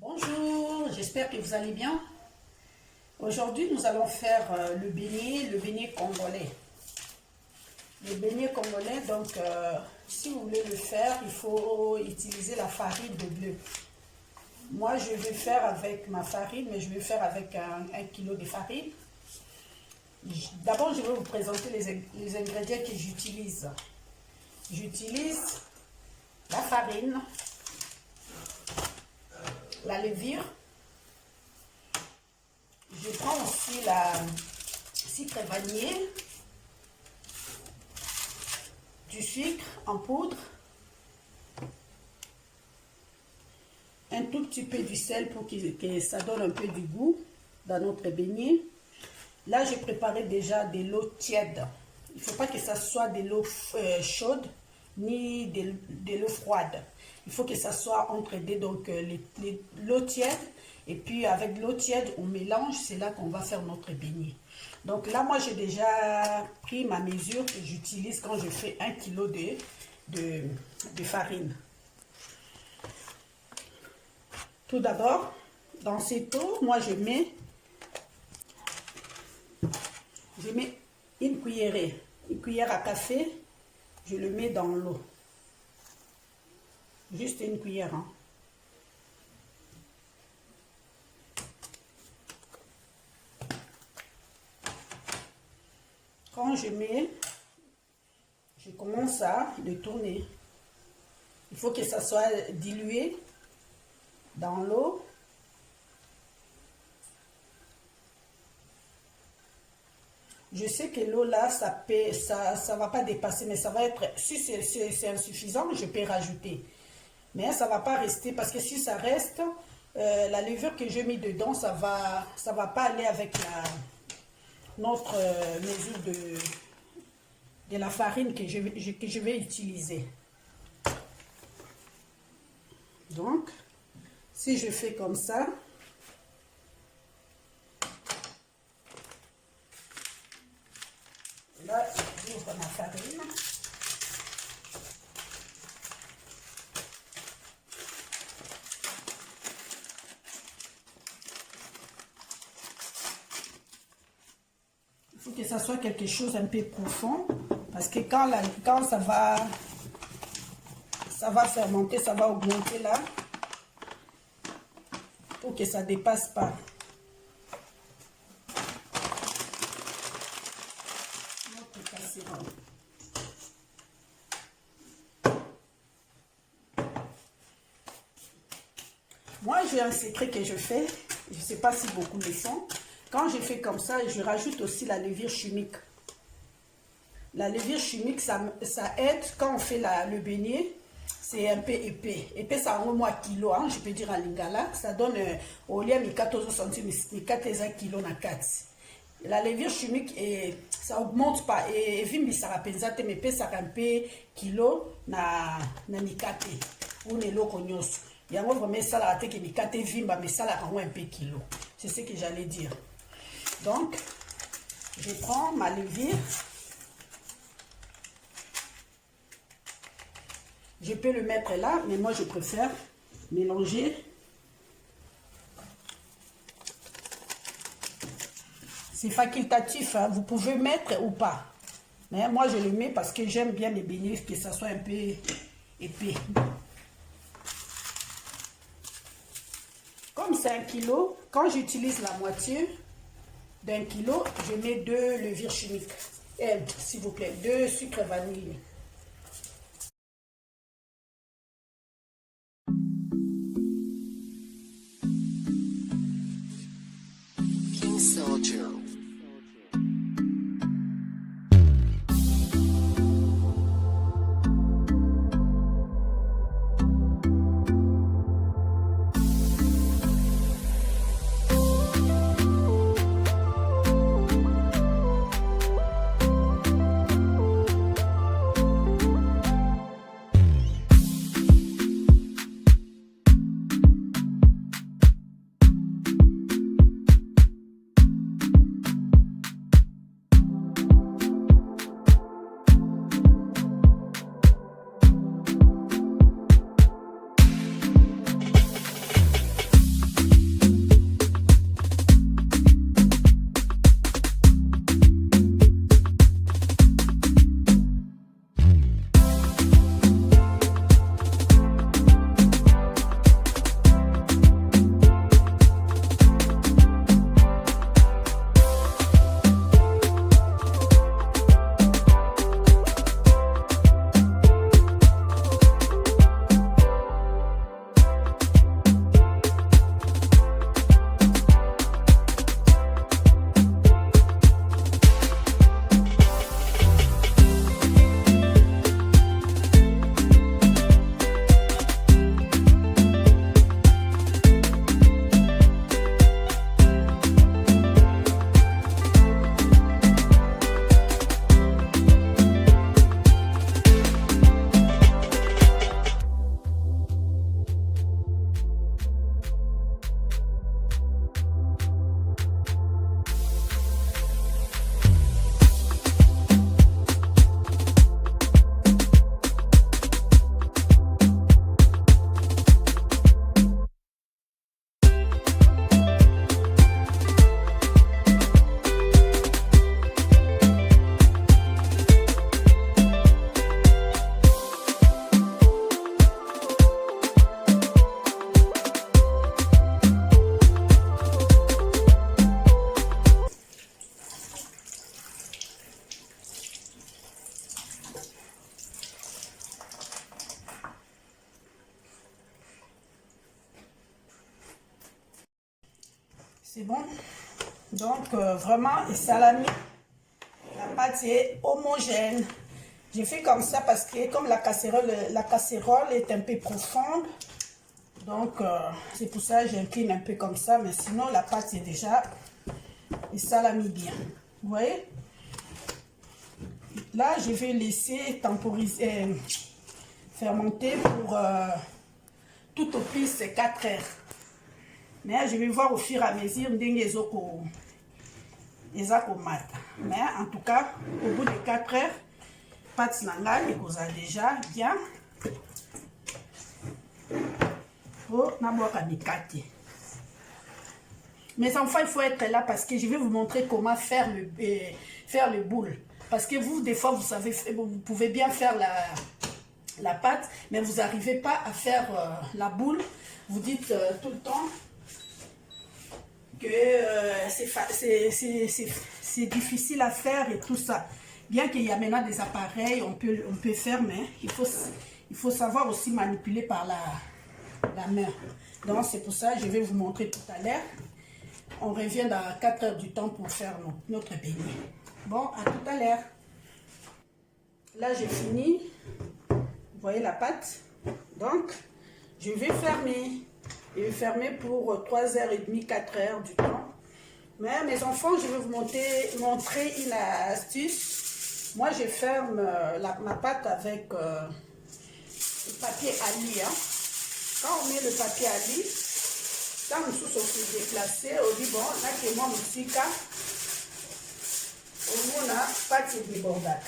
Bonjour, j'espère que vous allez bien. Aujourd'hui, nous allons faire le beignet congolais. Le beignet congolais, donc, si vous voulez le faire, il faut utiliser la farine de bleu. Moi, je vais faire avec ma farine, mais je vais faire avec un kilo de farine. D'abord, je vais vous présenter les ingrédients que j'utilise. J'utilise la farine, la levure. Je prends aussi la sucre vanillé, du sucre en poudre, un tout petit peu du sel pour que ça donne un peu du goût dans notre beignet. Là, j'ai préparé déjà de l'eau tiède. Il ne faut pas que ça soit de l'eau chaude ni de l'eau froide. Il faut que ça soit entre deux, donc l'eau tiède. Et puis avec l'eau tiède, on mélange, c'est là qu'on va faire notre beignet. Donc là, moi, j'ai déjà pris ma mesure que j'utilise quand je fais 1 kg de farine. Tout d'abord, dans cette eau, moi, je mets une cuillère à café, je le mets dans l'eau. Juste une cuillère, hein. Quand je mets, je commence à le tourner. Il faut que ça soit dilué dans l'eau. Je sais que l'eau là, ça va pas dépasser, mais ça va être, si c'est insuffisant, je peux rajouter. Mais ça va pas rester, parce que si ça reste, la levure que j'ai mis dedans, ça va pas aller avec notre mesure de la farine que je vais utiliser. Donc, si je fais comme ça, là, j'ouvre ma farine. Il faut que ça soit quelque chose un peu profond, parce que quand ça va fermenter, ça va augmenter là, pour que ça ne dépasse pas. Moi, j'ai un secret que je fais, je ne sais pas si beaucoup le font. Quand je fais comme ça, je rajoute aussi la levure chimique. La levure chimique, ça aide quand on fait le beignet. C'est un peu épais. Épais, ça rend moi kilo, hein, je peux dire en lingala. Ça donne au lieu de 14 centimes, 4 kilo na 4. La levure chimique, ça augmente pas. Et vimbi ça rapenzate, mais pesa un peu kilo na nikate. Ou ne loko nyoso. Il y a vraiment ça la tête qui nikate vimba, mais ça la rend un peu kilo. C'est ce que j'allais dire. Donc, je prends ma levure. Je peux le mettre là, mais moi je préfère mélanger. C'est facultatif, hein? Vous pouvez mettre ou pas. Mais moi je le mets parce que j'aime bien les beignets, que ça soit un peu épais. Comme c'est 1 kilo, quand j'utilise la moitié d'1 kilo, je mets 2 levures chimiques. S'il vous plaît, 2 sucres vanille. Soldier. C'est bon. Donc, vraiment, et salami, la pâte est homogène. J'ai fait comme ça parce que comme la casserole est un peu profonde, donc c'est pour ça que j'incline un peu comme ça, mais sinon la pâte est déjà et salami bien. Vous voyez? Là, je vais laisser temporiser, fermenter pour tout au plus 4 heures. Mais je vais voir au fur et à mesure les mat. Mais en tout cas, au bout de 4 heures, pâte nanga et vous a déjà bien. Oh, mes enfants, il faut être là parce que je vais vous montrer comment faire le boule. Parce que vous, des fois, vous savez, vous pouvez bien faire la pâte, mais vous n'arrivez pas à faire la boule. Vous dites tout le temps que c'est difficile à faire et tout ça. Bien qu'il y a maintenant des appareils, on peut faire, mais il faut savoir aussi manipuler par la main. Donc c'est pour ça que je vais vous montrer tout à l'heure. On revient dans 4 heures du temps pour faire notre beignet. Bon, à tout à l'heure. Là, j'ai fini. Vous voyez la pâte. Donc, je vais fermer. Je vais fermer pour 3h30, 4 heures du temps. Mais mes enfants, je vais vous montrer une astuce. Moi, je ferme ma pâte avec le papier Ali. Hein. Quand on met le papier Ali, quand on se déplacer, on dit bon, là, que moi, musica, on a pâte débordée.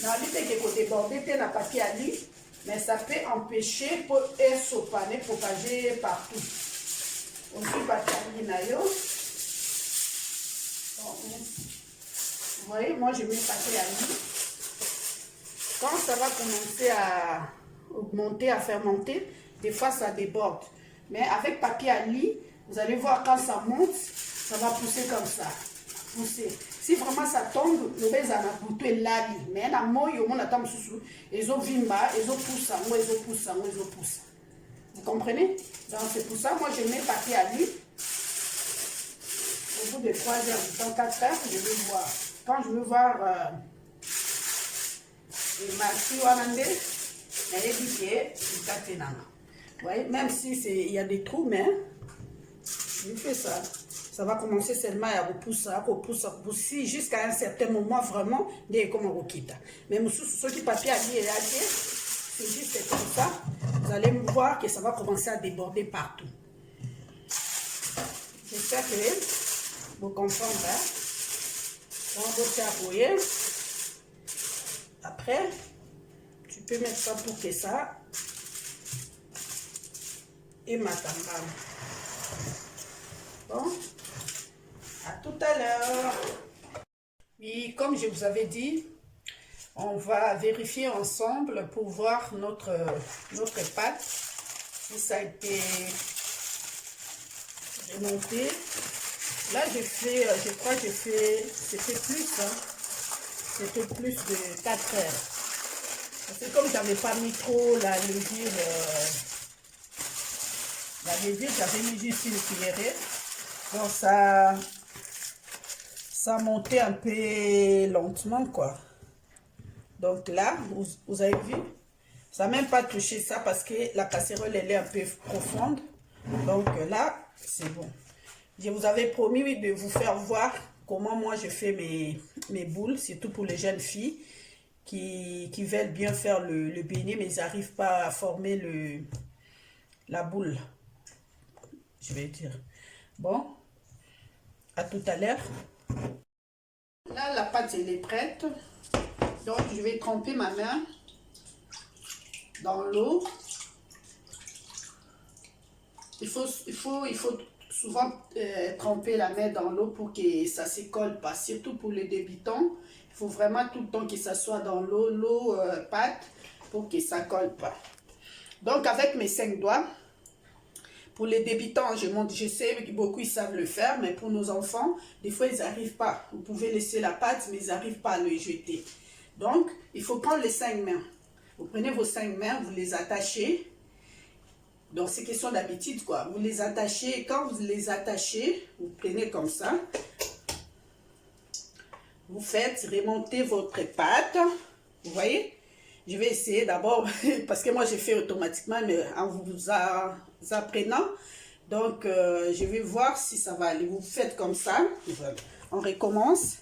On a dit que déborder le papier Ali, mais ça peut empêcher pour ne propager partout. On dit papier Ali, vous voyez, moi, je mets le papier Ali. Quand ça va commencer à augmenter, à fermenter, des fois ça déborde. Mais avec papier à lit, vous allez voir quand ça monte, ça va pousser comme ça. Pousser. Si vraiment ça tombe, le baiser a poussé l'ali. Mais la moye, on attend sous. Ils ont vimba, ils ont poussé, ils ont poussé, ils ont poussé. Vous comprenez? Donc c'est pour ça, moi je mets papier à lit. Au bout de 3 heures, dans 4 heures, je vais voir. Quand je veux voir Marci Wanande, elle est dit que vous voyez, même si il y a des trous, mais je fais ça. Ça va commencer seulement à repousser jusqu'à un certain moment, vraiment, dès comme on quitte. Mais ce qui papier a dit, c'est juste comme ça. Vous allez voir que ça va commencer à déborder partout. J'espère que vous comprenez. On va appuyer. Après, tu peux mettre ça pour que ça et ma tambane. Bon, à tout à l'heure. Et comme je vous avais dit, on va vérifier ensemble pour voir notre pâte, si ça a été remonté. Là, je crois que j'ai fait, c'était plus de 4 heures. Parce que comme j'avais pas mis trop la levure, j'avais mis juste une cuillerée. Donc ça montait un peu lentement, quoi. Donc là, vous avez vu, ça n'a même pas touché ça parce que la casserole, elle est un peu profonde. Donc là, c'est bon. Je vous avais promis de vous faire voir comment moi je fais mes boules, surtout pour les jeunes filles qui veulent bien faire le beignet, mais ils n'arrivent pas à former la boule. Je vais dire. Bon, à tout à l'heure. Là, la pâte, elle est prête. Donc, je vais tremper ma main dans l'eau. Il faut souvent tremper la main dans l'eau pour que ça ne se colle pas. Surtout pour les débutants, il faut vraiment tout le temps que ça soit dans l'eau pâte pour que ça ne colle pas. Donc, avec mes 5 doigts, pour les débutants, je sais que beaucoup ils savent le faire, mais pour nos enfants, des fois ils n'arrivent pas. Vous pouvez laisser la pâte, mais ils n'arrivent pas à le jeter. Donc, il faut prendre les 5 mains. Vous prenez vos 5 mains, vous les attachez. Donc, c'est question d'habitude, quoi. Vous les attachez. Quand vous les attachez, vous prenez comme ça. Vous faites remonter votre pâte. Vous voyez? Je vais essayer d'abord, parce que moi, j'ai fait automatiquement, mais en vous apprenant. Donc, je vais voir si ça va aller. Vous faites comme ça. Voilà. On recommence.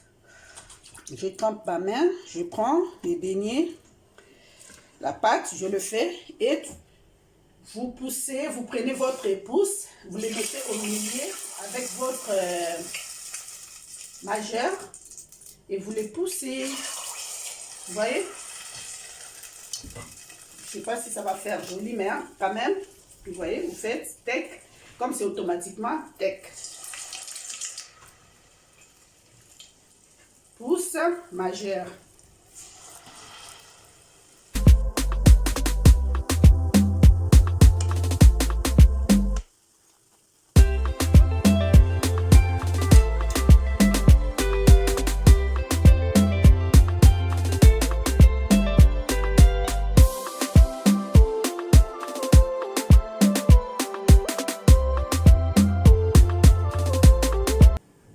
Je trempe ma main. Je prends les beignets. La pâte, je le fais. Et vous poussez, vous prenez votre pouce. Vous les mettez au milieu avec votre majeur. Et vous les poussez. Vous voyez? Je ne sais pas si ça va faire joli, mais hein, quand même. Vous voyez, vous faites tech. Comme c'est automatiquement, tech. Pouce majeur.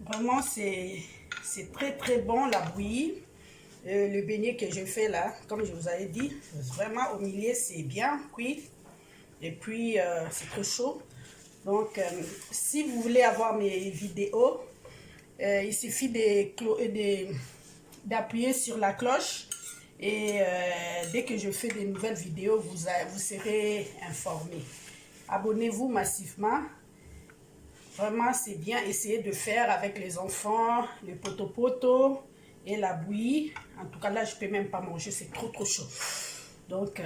Vraiment, c'est très bon la bouillie. Le beignet que je fais là, comme je vous avais dit, vraiment au milieu c'est bien cuit. Et puis c'est très chaud. Donc si vous voulez avoir mes vidéos, il suffit d'appuyer sur la cloche. Et dès que je fais des nouvelles vidéos, vous serez informés. Abonnez-vous massivement. Vraiment, c'est bien essayer de faire avec les enfants, le poto-poto et la bouillie. En tout cas, là, je ne peux même pas manger, c'est trop chaud. Donc,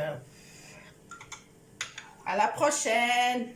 à la prochaine!